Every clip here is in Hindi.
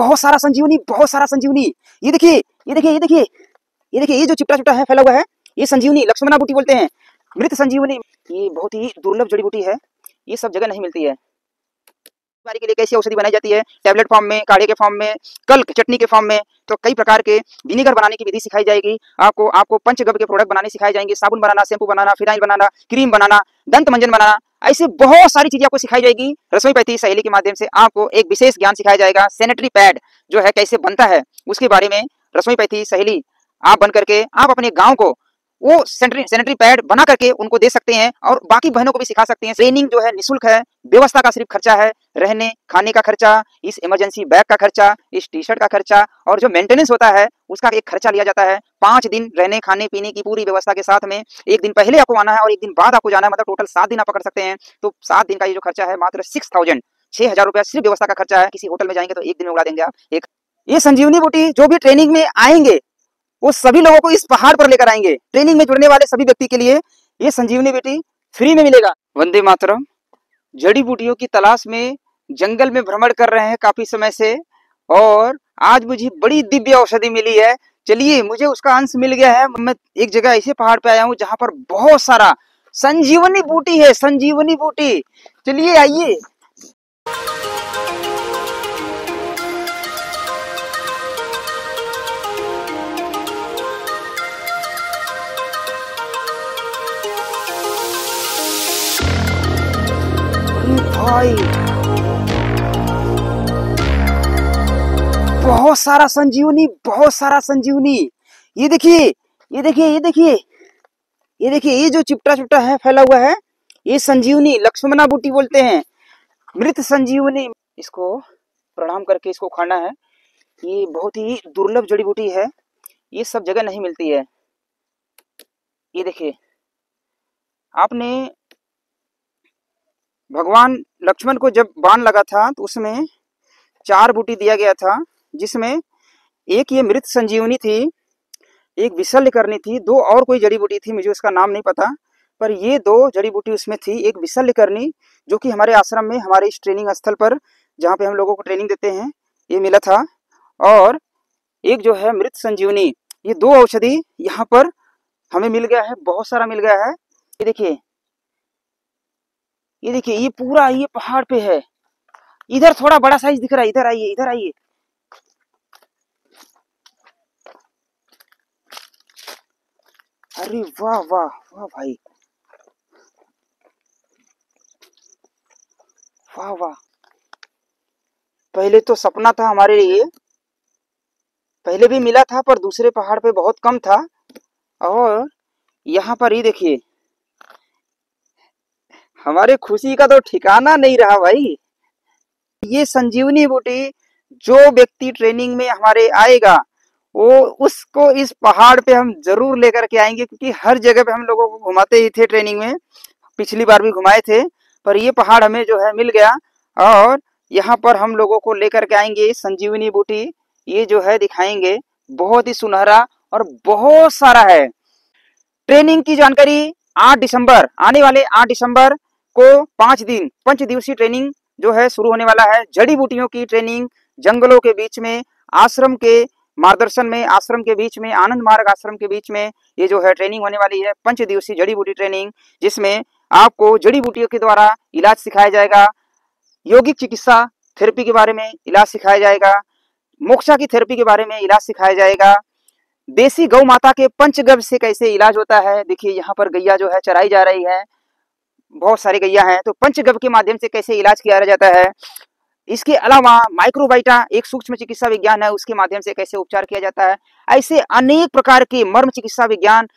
बहुत सारा संजीवनी, बहुत सारा संजीवनी। ये देखिए, ये देखिए, ये देखिए, ये देखिए, ये जो चिपटा चिपटा है फैला हुआ है, ये संजीवनी लक्ष्मणा बूटी बोलते हैं, मृत संजीवनी। ये बहुत ही दुर्लभ जड़ी बूटी है, ये सब जगह नहीं मिलती है। बीमारी के लिए कैसी औषधि बनाई जाती है, टैबलेट फॉर्म में, काढ़े के फॉर्म में, कल चटनी के फॉर्म में, तो कई प्रकार के विनेगर बनाने की विधि सिखाई जाएगी आपको। आपको पंचगव्य के प्रोडक्ट बनाने सिखाए जाएंगे, साबुन बनाना, शैम्पू बनाना, फिनाइल बनाना, क्रीम बनाना, दंत मंजन बनाना, ऐसे बहुत सारी चीजें आपको सिखाई जाएगी। रसोई पैथी सहेली के माध्यम से आपको एक विशेष ज्ञान सिखाया जाएगा। सैनिटरी पैड जो है कैसे बनता है उसके बारे में रसोई पैथी सहेली आप बन करके आप अपने गाँव को वो सैनिटरी पैड बना करके उनको दे सकते हैं और बाकी बहनों को भी सिखा सकते हैं। ट्रेनिंग जो है निःशुल्क है, व्यवस्था का सिर्फ खर्चा है, रहने खाने का खर्चा, इस इमरजेंसी बैग का खर्चा, इस टी शर्ट का खर्चा और जो मेंटेनेंस होता है उसका एक खर्चा लिया जाता है। 5 दिन रहने खाने पीने की पूरी व्यवस्था के साथ में 1 दिन पहले आपको आना है और 1 दिन बाद आपको जाना है, मतलब टोटल 7 दिन आप पकड़ सकते हैं। तो 7 दिन का ये जो खर्चा है मात्र 6,000 रुपया सिर्फ व्यवस्था का खर्चा है। किसी होटल में जाएंगे तो 1 दिन में उड़ा देंगे आप। एक ये संजीवनी बूटी जो भी ट्रेनिंग में आएंगे वो सभी लोगों को इस पहाड़ पर लेकर आएंगे। ट्रेनिंग में जुड़ने वाले सभी व्यक्ति के लिए ये संजीवनी बूटी फ्री में मिलेगा। वंदे मातरम। जड़ी बूटियों की तलाश में जंगल में भ्रमण कर रहे हैं काफी समय से और आज मुझे बड़ी दिव्य औषधि मिली है। चलिए, मुझे उसका अंश मिल गया है। मैं एक जगह ऐसे पहाड़ पे आया हूँ जहाँ पर बहुत सारा संजीवनी बूटी है, संजीवनी बूटी। चलिए आइए। भाई बहुत सारा संजीवनी, बहुत सारा संजीवनी। ये देखिए, ये देखिए, ये देखिए, ये देखिए, ये जो चिपटा चिपटा है फैला हुआ है ये संजीवनी लक्ष्मणा बूटी बोलते हैं, मृत संजीवनी। इसको प्रणाम करके इसको खाना है। ये बहुत ही दुर्लभ जड़ी बूटी है, ये सब जगह नहीं मिलती है। ये देखिए, आपने भगवान लक्ष्मण को जब बाण लगा था तो उसमें 4 बूटी दिया गया था, जिसमें एक ये मृत संजीवनी थी, एक विशल्यकरणी थी, 2 और कोई जड़ी बूटी थी, मुझे उसका नाम नहीं पता, पर ये 2 जड़ी बूटी उसमें थी। एक विशल्यकरणी जो कि हमारे आश्रम में, हमारे इस ट्रेनिंग स्थल पर जहाँ पे हम लोगों को ट्रेनिंग देते हैं ये मिला था, और एक जो है मृत संजीवनी। ये 2 औषधि यहाँ पर हमें मिल गया है, बहुत सारा मिल गया है। ये देखिए, ये देखिए, ये पूरा ये पहाड़ पे है। इधर थोड़ा बड़ा साइज दिख रहा है, इधर आइए, इधर आइए। अरे वाह वाह वाह भाई, वाह वाह। पहले तो सपना था हमारे लिए, पहले भी मिला था पर दूसरे पहाड़ पे बहुत कम था, और यहाँ पर ये देखिए, हमारे खुशी का तो ठिकाना नहीं रहा भाई। ये संजीवनी बूटी जो व्यक्ति ट्रेनिंग में हमारे आएगा वो उसको इस पहाड़ पे हम जरूर लेकर के आएंगे, क्योंकि हर जगह पे हम लोगों को घुमाते ही थे ट्रेनिंग में, पिछली बार भी घुमाए थे, पर ये पहाड़ हमें जो है मिल गया और यहाँ पर हम लोगों को लेकर के आएंगे संजीवनी बूटी। ये जो है दिखाएंगे, बहुत ही सुनहरा और बहुत सारा है। ट्रेनिंग की जानकारी 8 दिसंबर, आने वाले 8 दिसंबर को 5 दिन 5 दिवसीय ट्रेनिंग जो है शुरू होने वाला है। जड़ी बूटियों की ट्रेनिंग जंगलों के बीच में, आश्रम के मार्गदर्शन में, आश्रम के बीच में, आनंद मार्ग आश्रम के बीच में ये जो है ट्रेनिंग होने वाली है। 5 दिवसीय जड़ी बूटी ट्रेनिंग, जिसमें आपको जड़ी बूटियों के द्वारा इलाज सिखाया जाएगा, यौगिक चिकित्सा थेरेपी के बारे में इलाज सिखाया जाएगा, मोक्षा की थेरेपी के बारे में इलाज सिखाया जाएगा, देसी गौ माता के पंचगव्य से कैसे इलाज होता है। देखिए, यहाँ पर गैया जो है चराई जा रही है, बहुत सारी गैया हैं, तो पंचगव्य के माध्यम से कैसे इलाज किया जाता है। इसके अलावा माइक्रोबाइटा एक सूक्ष्म चिकित्सा विज्ञान है, उसके माध्यम से कैसे उपचार किया जाता है। ऐसे अनेक प्रकार के मर्म चिकित्सा विज्ञान,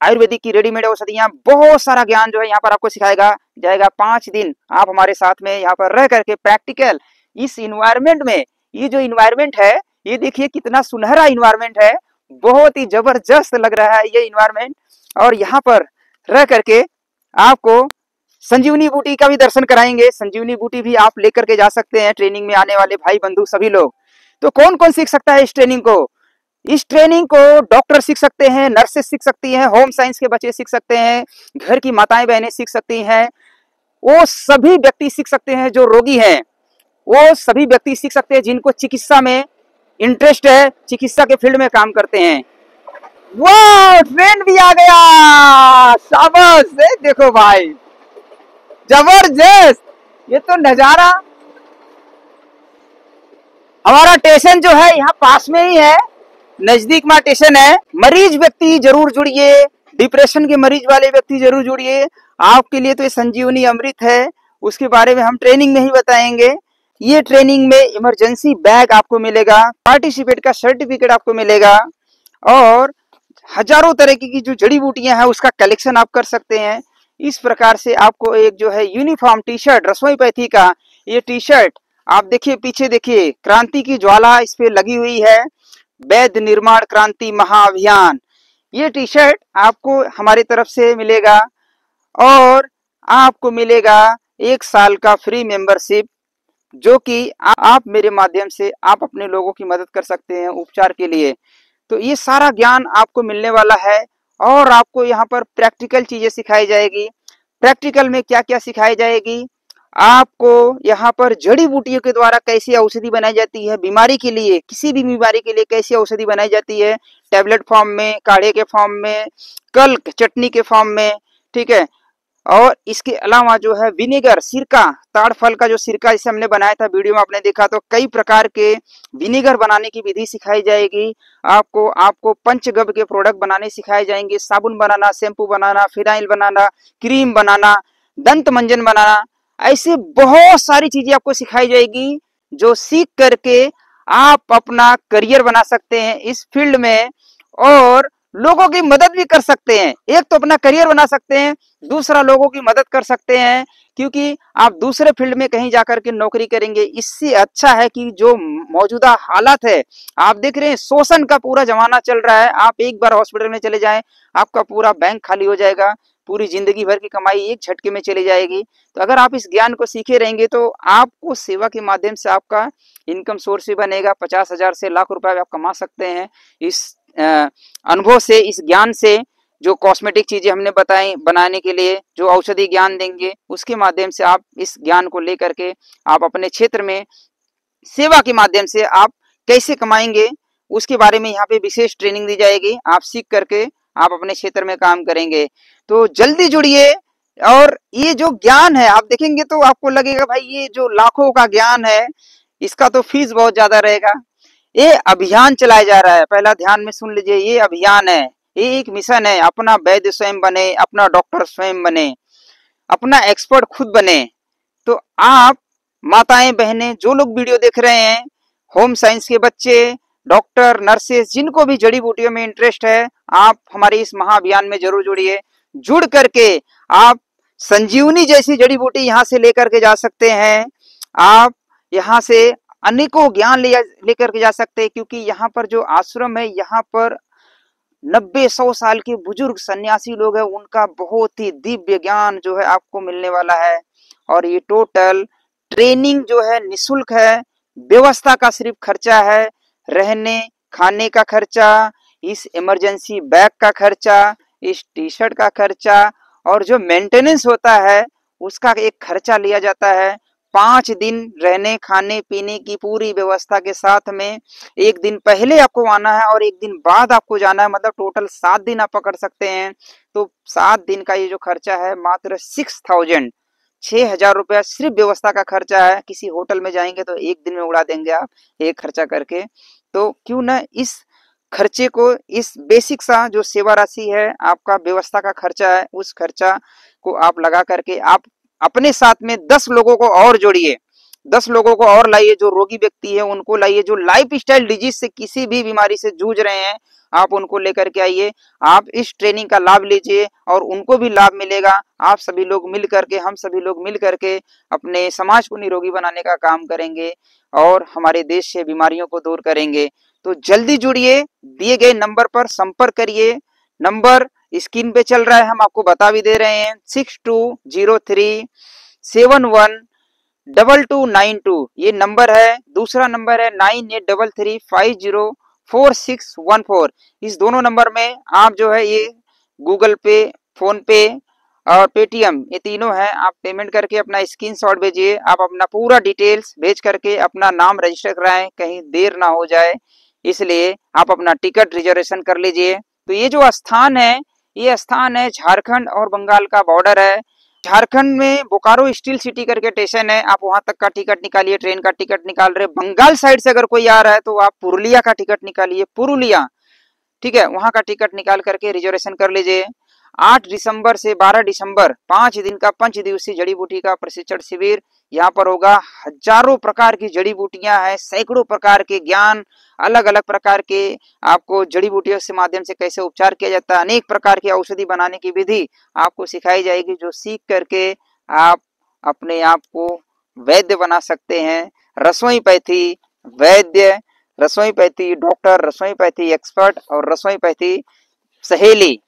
आयुर्वेदिक की रेडीमेड औषधियां, बहुत सारा ज्ञान जो है यहाँ पर आपको सिखाएगा जाएगा। 5 दिन आप हमारे साथ में यहाँ पर रह करके प्रैक्टिकल इस इन्वायरमेंट में, ये जो इन्वायरमेंट है ये देखिए कितना सुनहरा इन्वायरमेंट है, बहुत ही जबरदस्त लग रहा है ये इन्वायरमेंट। और यहाँ पर रह करके आपको संजीवनी बूटी का भी दर्शन कराएंगे। संजीवनी बूटी भी आप लेकर के जा सकते हैं ट्रेनिंग में आने वाले भाई बंधु सभी लोग। तो कौन कौन सीख सकता है इस ट्रेनिंग को? इस ट्रेनिंग को डॉक्टर सीख सकते हैं, नर्सेस सीख सकती हैं, होम साइंस के बच्चे सीख सकते हैं, घर की माताएं बहनें सीख सकती हैं, वो सभी व्यक्ति सीख सकते हैं जो रोगी हैं। वो सभी व्यक्ति सीख सकते हैं जिनको चिकित्सा में इंटरेस्ट है, चिकित्सा के फील्ड में काम करते हैं। वाह, ट्रेन भी आ गया, शाबाश। देखो भाई, जबरदस्त। ये तो नजारा। हमारा स्टेशन जो है यहाँ पास में ही है, नजदीक में स्टेशन है। मरीज व्यक्ति जरूर जुड़िए, डिप्रेशन के मरीज वाले व्यक्ति जरूर जुड़िए। आपके लिए तो ये संजीवनी अमृत है, उसके बारे में हम ट्रेनिंग में ही बताएंगे। ये ट्रेनिंग में इमरजेंसी बैग आपको मिलेगा, पार्टिसिपेट का सर्टिफिकेट आपको मिलेगा, और हजारों तरह की जो जड़ी बूटियां हैं उसका कलेक्शन आप कर सकते हैं। इस प्रकार से आपको एक जो है यूनिफॉर्म टी शर्ट, रसोई पैथी का ये टी शर्ट, आप देखिए पीछे देखिए, क्रांति की ज्वाला इस पे लगी हुई है, वैध निर्माण क्रांति महाअभियान। ये टी शर्ट आपको हमारी तरफ से मिलेगा, और आपको मिलेगा 1 साल का फ्री मेंबरशिप, जो कि आप मेरे माध्यम से आप अपने लोगों की मदद कर सकते हैं उपचार के लिए। तो ये सारा ज्ञान आपको मिलने वाला है, और आपको यहाँ पर प्रैक्टिकल चीजें सिखाई जाएगी। प्रैक्टिकल में क्या क्या सिखाई जाएगी, आपको यहाँ पर जड़ी बूटियों के द्वारा कैसी औषधि बनाई जाती है बीमारी के लिए, किसी भी बीमारी के लिए कैसी औषधि बनाई जाती है, टैबलेट फॉर्म में, काढ़े के फॉर्म में, कल चटनी के फॉर्म में, ठीक है। और इसके अलावा जो है विनेगर, सिरका, ताड़ फल का जो सिरका जिसे हमने बनाया था, वीडियो में आपने देखा, तो कई प्रकार के विनेगर बनाने की विधि सिखाई जाएगी। आपको पंचगव्य के प्रोडक्ट बनाने सिखाए जाएंगे, साबुन बनाना, शैम्पू बनाना, फिनाइल बनाना, क्रीम बनाना, दंत मंजन बनाना, ऐसे बहुत सारी चीजें आपको सिखाई जाएगी, जो सीख करके आप अपना करियर बना सकते हैं इस फील्ड में, और लोगों की मदद भी कर सकते हैं। एक तो अपना करियर बना सकते हैं, दूसरा लोगों की मदद कर सकते हैं, क्योंकि आप दूसरे फील्ड में कहीं जाकर के नौकरी करेंगे, इससे अच्छा है कि जो मौजूदा हालात है, आप देख रहे हैं शोषण का पूरा जमाना चल रहा है, आप एक बार हॉस्पिटल में चले जाएं, आपका पूरा बैंक खाली हो जाएगा, पूरी जिंदगी भर की कमाई एक झटके में चली जाएगी। तो अगर आप इस ज्ञान को सीखे रहेंगे तो आपको सेवा के माध्यम से आपका इनकम सोर्स भी बनेगा, 50,000 से लाख रुपए आप कमा सकते हैं इस अनुभव से, इस ज्ञान से। जो कॉस्मेटिक चीजें हमने बताई बनाने के लिए, जो औषधि ज्ञान देंगे, उसके माध्यम से आप इस ज्ञान को लेकर के आप अपने क्षेत्र में सेवा के माध्यम से आप कैसे कमाएंगे, उसके बारे में यहाँ पे विशेष ट्रेनिंग दी जाएगी। आप सीख करके आप अपने क्षेत्र में काम करेंगे। तो जल्दी जुड़िए, और ये जो ज्ञान है आप देखेंगे तो आपको लगेगा भाई ये जो लाखों का ज्ञान है, इसका तो फीस बहुत ज्यादा रहेगा। ये अभियान चलाया जा रहा है, पहला ध्यान में सुन लीजिए, ये अभियान है, ये एक मिशन है। अपना वैद्य स्वयं बने, अपना डॉक्टर स्वयं बने, अपना एक्सपर्ट खुद बने। तो आप माताएं बहनें जो लोग वीडियो देख रहे हैं, होम साइंस के बच्चे, डॉक्टर, नर्सेस, जिनको भी जड़ी बूटियों में इंटरेस्ट है, आप हमारे इस महाअभियान में जरूर जुड़िए। जुड़ करके आप संजीवनी जैसी जड़ी बूटी यहाँ से लेकर के जा सकते हैं। आप यहाँ से अनेकों ज्ञान लेकर के जा सकते हैं, क्योंकि यहाँ पर जो आश्रम है, यहाँ पर 90-100 साल के बुजुर्ग सन्यासी लोग हैं, उनका बहुत ही दिव्य ज्ञान जो है आपको मिलने वाला है। और ये टोटल ट्रेनिंग जो है निशुल्क है, व्यवस्था का सिर्फ खर्चा है, रहने खाने का खर्चा, इस इमरजेंसी बैग का खर्चा, इस टी शर्ट का खर्चा, और जो मेंटेनेंस होता है उसका एक खर्चा लिया जाता है। 5 दिन रहने खाने पीने की पूरी व्यवस्था के साथ में, 1 दिन पहले आपको आना है और 1 दिन बाद आपको जाना है, मतलब टोटल 7 दिन आप पकड़ सकते हैं। तो 7 दिन का ये जो खर्चा है मात्र 6,000 रुपया सिर्फ व्यवस्था का खर्चा है। किसी होटल में जाएंगे तो 1 दिन में उड़ा देंगे आप एक खर्चा करके। तो क्यों ना इस खर्चे को, इस बेसिक सा जो सेवा राशि है आपका व्यवस्था का खर्चा है, उस खर्चा को आप लगा करके आप अपने साथ में 10 लोगों को और जोड़िए, 10 लोगों को और लाइए, जो रोगी व्यक्ति है उनको लाइए, जो लाइफ स्टाइल डिजीज से किसी भी बीमारी से जूझ रहे हैं आप उनको लेकर के आइए। आप इस ट्रेनिंग का लाभ लीजिए और उनको भी लाभ मिलेगा। आप सभी लोग मिल करके, हम सभी लोग मिल करके अपने समाज को निरोगी बनाने का काम करेंगे और हमारे देश से बीमारियों को दूर करेंगे। तो जल्दी जुड़िए, दिए गए नंबर पर संपर्क करिए। नंबर स्क्रीन पे चल रहा है, हम आपको बता भी दे रहे हैं, 6203711292 ये नंबर है। दूसरा नंबर है 9833504614। इस दोनों नंबर में आप जो है ये गूगल पे, फोन पे और पेटीएम, ये तीनों हैं। आप पेमेंट करके अपना स्क्रीनशॉट भेजिए, आप अपना पूरा डिटेल्स भेज करके अपना नाम रजिस्टर कराएं, कहीं देर ना हो जाए, इसलिए आप अपना टिकट रिजर्वेशन कर लीजिए। तो ये जो स्थान है, ये स्थान है झारखंड और बंगाल का बॉर्डर है। झारखंड में बोकारो स्टील सिटी करके स्टेशन है, आप वहां तक का टिकट निकालिए, ट्रेन का टिकट निकाल रहे। बंगाल साइड से अगर कोई आ रहा है तो आप पुरुलिया का टिकट निकालिए, पुरुलिया, ठीक है, वहां का टिकट निकाल करके रिजर्वेशन कर लीजिए। 8 दिसंबर से 12 दिसंबर 5 दिन का 5 दिवसीय जड़ी बूटी का प्रशिक्षण शिविर यहाँ पर होगा। हजारों प्रकार की जड़ी बूटियां हैं, सैकड़ों प्रकार के ज्ञान, अलग अलग प्रकार के आपको जड़ी बूटियों के माध्यम से कैसे उपचार किया जाता है, अनेक प्रकार की औषधि बनाने की विधि आपको सिखाई जाएगी, जो सीख करके आप अपने आप को वैद्य बना सकते हैं। रसोई पैथी वैद्य, रसोई पैथी डॉक्टर, रसोई पैथी एक्सपर्ट और रसोई पैथी सहेली,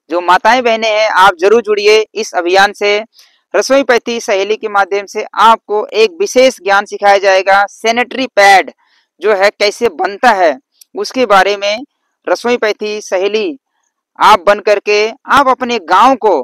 जो माताएं बहनें हैं, आप जरूर जुड़िए इस अभियान से। रसोई पैथी सहेली के माध्यम से आपको एक विशेष ज्ञान सिखाया जाएगा। सैनिटरी पैड जो है कैसे बनता है उसके बारे में रसोई पैथी सहेली आप बन करके आप अपने गांव को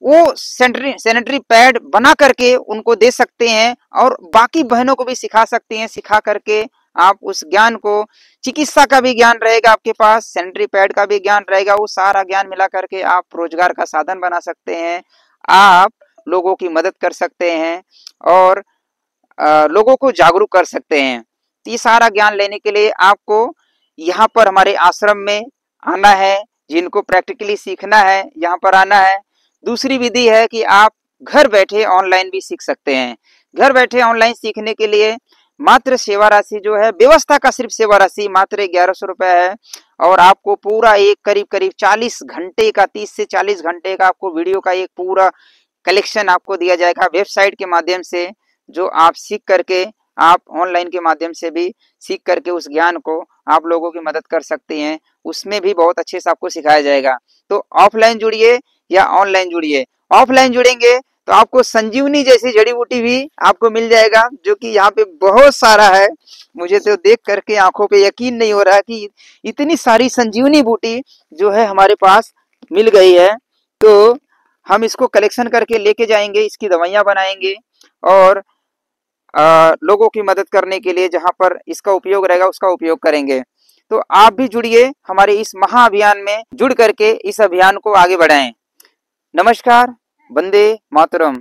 वो सैनिटरी पैड बना करके उनको दे सकते हैं और बाकी बहनों को भी सिखा सकते हैं। सिखा करके आप उस ज्ञान को, चिकित्सा का भी ज्ञान रहेगा आपके पास, सैनिटरी पैड का भी ज्ञान रहेगा, वो सारा ज्ञान मिला करके आप रोजगार का साधन बना सकते हैं, आप लोगों की मदद कर सकते हैं और लोगों को जागरूक कर सकते हैं। तो ये सारा ज्ञान लेने के लिए आपको यहाँ पर हमारे आश्रम में आना है, जिनको प्रैक्टिकली सीखना है यहाँ पर आना है। दूसरी विधि है कि आप घर बैठे ऑनलाइन भी सीख सकते हैं। घर बैठे ऑनलाइन सीखने के लिए मात्र सेवा राशि जो है, व्यवस्था का सिर्फ सेवा राशि मात्र 1100 रुपए है और आपको पूरा एक करीब 40 घंटे का, 30 से 40 घंटे का आपको वीडियो का एक पूरा कलेक्शन आपको दिया जाएगा वेबसाइट के माध्यम से, जो आप सीख करके आप ऑनलाइन के माध्यम से भी सीख करके उस ज्ञान को आप लोगों की मदद कर सकते हैं। उसमें भी बहुत अच्छे से आपको सिखाया जाएगा। तो ऑफलाइन जुड़िए या ऑनलाइन जुड़िए। ऑफलाइन जुड़ेंगे तो आपको संजीवनी जैसी जड़ी बूटी भी आपको मिल जाएगा, जो कि यहाँ पे बहुत सारा है। मुझे तो देख करके आंखों पे यकीन नहीं हो रहा कि इतनी सारी संजीवनी बूटी जो है हमारे पास मिल गई है। तो हम इसको कलेक्शन करके लेके जाएंगे, इसकी दवाइयाँ बनाएंगे और लोगों की मदद करने के लिए जहां पर इसका उपयोग रहेगा उसका उपयोग करेंगे। तो आप भी जुड़िए हमारे इस महाअभियान में, जुड़ करके इस अभियान को आगे बढ़ाएं। नमस्कार, वंदे मातरम।